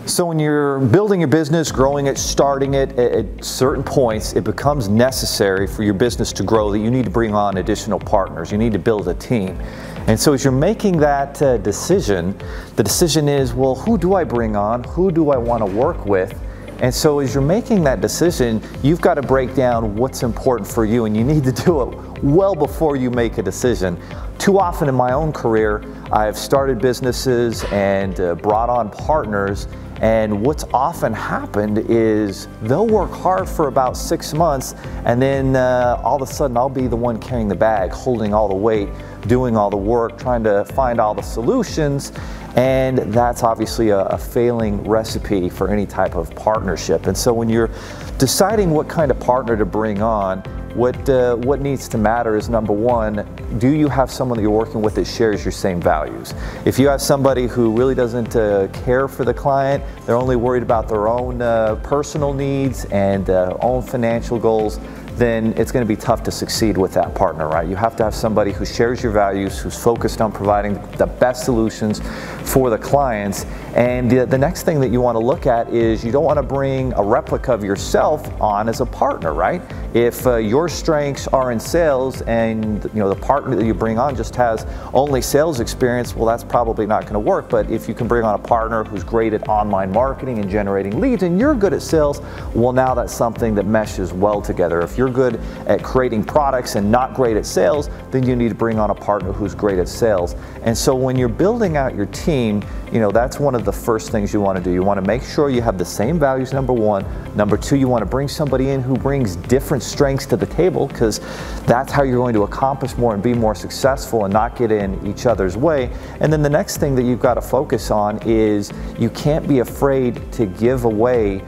So when you're building your business, growing it, starting it, at certain points, it becomes necessary for your business to grow that you need to bring on additional partners. You need to build a team. And so as you're making that decision, the decision is, well, who do I bring on? Who do I want to work with? And so as you're making that decision, you've got to break down what's important for you, and you need to do it well before you make a decision. Too often in my own career, I've started businesses and brought on partners, and what's often happened is they'll work hard for about 6 months, and then all of a sudden I'll be the one carrying the bag, holding all the weight, doing all the work, trying to find all the solutions. And that's obviously a failing recipe for any type of partnership. And so when you're deciding what kind of partner to bring on, what needs to matter is, number one, do you have someone that you're working with that shares your same values? If you have somebody who really doesn't care for the client, they're only worried about their own personal needs and own financial goals, then it's going to be tough to succeed with that partner, right? You have to have somebody who shares your values, who's focused on providing the best solutions for the clients. And the next thing that you want to look at is you don't want to bring a replica of yourself on as a partner, right? If your strengths are in sales and the partner that you bring on just has only sales experience, well, that's probably not going to work. But if you can bring on a partner who's great at online marketing and generating leads, and you're good at sales, well, now that's something that meshes well together. If you're good at creating products and not great at sales, then you need to bring on a partner who's great at sales. And so when you're building out your team, that's one of the first things you want to do. You want to make sure you have the same values, number one. Number two, you want to bring somebody in who brings different strengths to the table, because that's how you're going to accomplish more and be more successful and not get in each other's way. And then the next thing that you've got to focus on is you can't be afraid to give away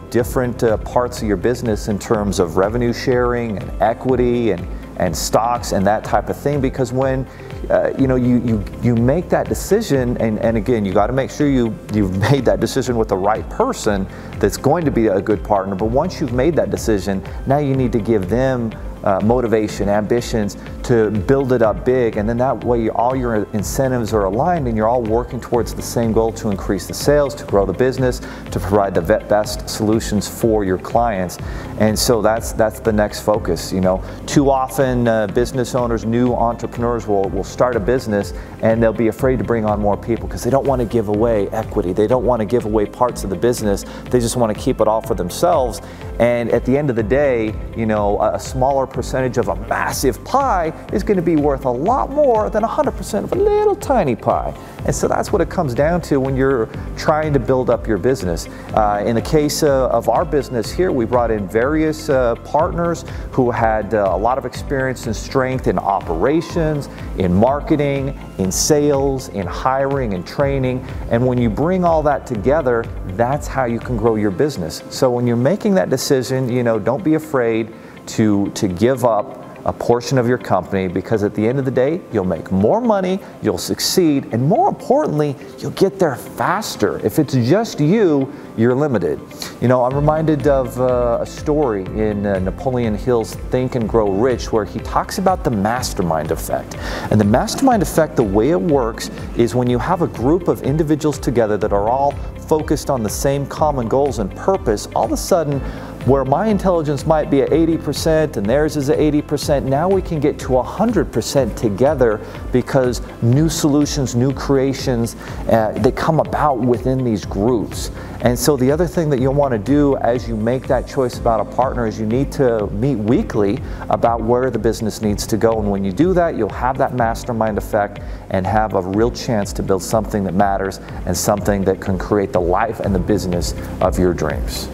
different parts of your business in terms of revenue sharing and equity and stocks and that type of thing, because when you make that decision, and again, you got to make sure you've made that decision with the right person that's going to be a good partner. But once you've made that decision, now you need to give them motivation, ambitions to build it up big, and then that way all your incentives are aligned and you're all working towards the same goal to increase the sales, to grow the business, to provide the best solutions for your clients. And so that's the next focus. Too often business owners, new entrepreneurs will start a business and they'll be afraid to bring on more people because they don't want to give away equity. They don't want to give away parts of the business. They just want to keep it all for themselves. And at the end of the day, a smaller percentage of a massive pie is going to be worth a lot more than 100% of a little tiny pie. And so that's what it comes down to when you're trying to build up your business. In the case of our business here, we brought in various partners who had a lot of experience and strength in operations, in marketing, in sales, in hiring and training. And when you bring all that together, that's how you can grow your business. So when you're making that decision, don't be afraid to give up a portion of your company, because at the end of the day, you'll make more money, you'll succeed, and more importantly, you'll get there faster. If it's just you, you're limited. I'm reminded of a story in Napoleon Hill's Think and Grow Rich, where he talks about the mastermind effect. And the mastermind effect, the way it works is when you have a group of individuals together that are all focused on the same common goals and purpose, all of a sudden, where my intelligence might be at 80% and theirs is at 80%, now we can get to 100% together, because new solutions, new creations, they come about within these groups. And so the other thing that you'll want to do as you make that choice about a partner is you need to meet weekly about where the business needs to go. And when you do that, you'll have that mastermind effect and have a real chance to build something that matters and something that can create the life and the business of your dreams.